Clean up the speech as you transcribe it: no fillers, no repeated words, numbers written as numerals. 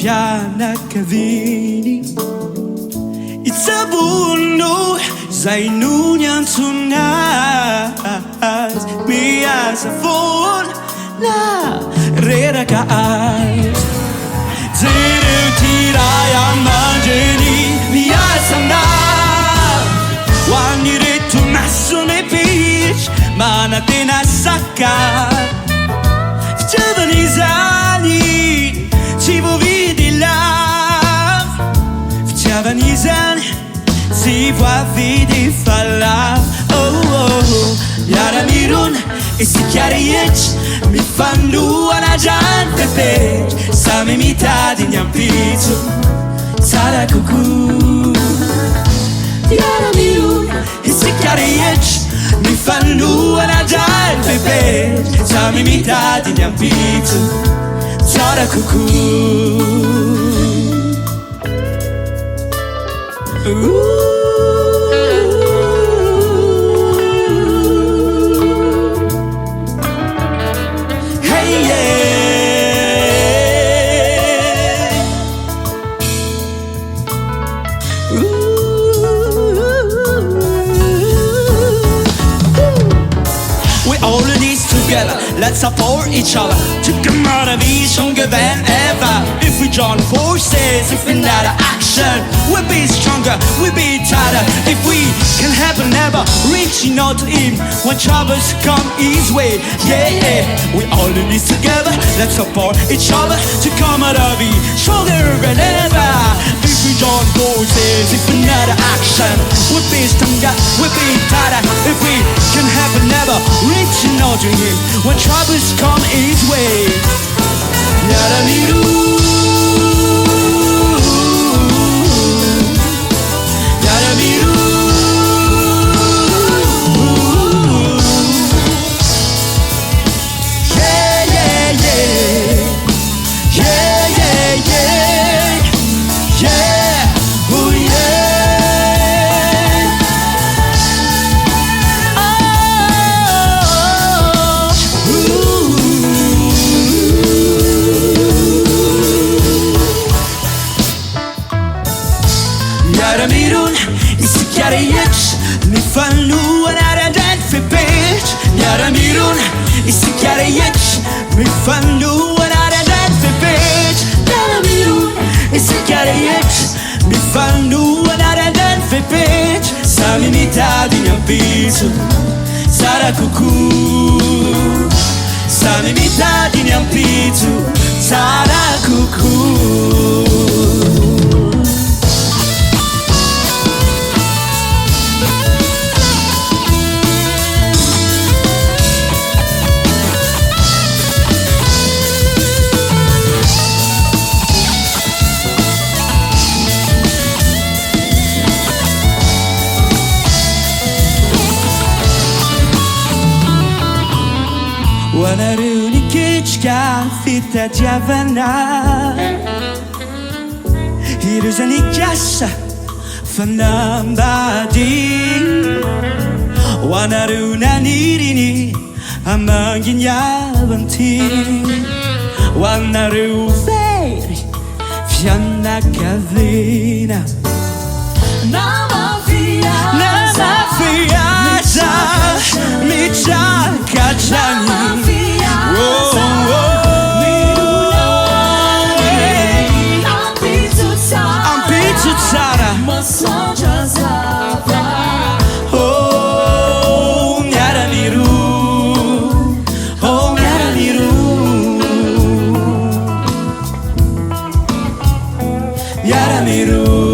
fianakaviny itsabono zay no ny antsonazy miasa foana na reraka azy jereo tiray amandreny miasana ho an'ny reto masone pitry manatena saka fitiavan'izany tsy voavidy lava fitiavan'izany tsy voavidy falava miara-mirona isika rehetra mifanohana drany pepetry samy mitady ny ampitso tsara kokoa miara-mirona isika rehetra mifanohana drany pepetry samy mitady ny ampitso tsara kokoa Let's support each other to come out of be stronger than ever. If we join forces, if we're not action, we'll be stronger, we'll be tighter. If we can have never reaching out to him when troubles come his way. Yeah, we all in this together. Let's support each other to come out of be stronger than ever. If we join forces, if we're not action, we'll be stronger, we'll be tighter. If we can have never reaching out to him when troubles come his way. Niara-mirona, niara-mirona. Yeah, yeah, yeah. Yeah, yeah, yeah. Yeah, oh yeah. Miara-mirona isika rehetra mifanohana drany pepetry miara-mirona isika rehetra mifanohana drany pepetry miara-mirona isika rehetra mifanohana drany pepetry samy mitady ny ampitso tsara kokoa samy mitady ny ampitso tsara kokoa. Hoanareo niketrika fitadiavana ireo zay nikasa fanambady hoanareo naniriny amanginy avanty hoanareo very fianakavina namafiasa mitrakatrany Miara-mirona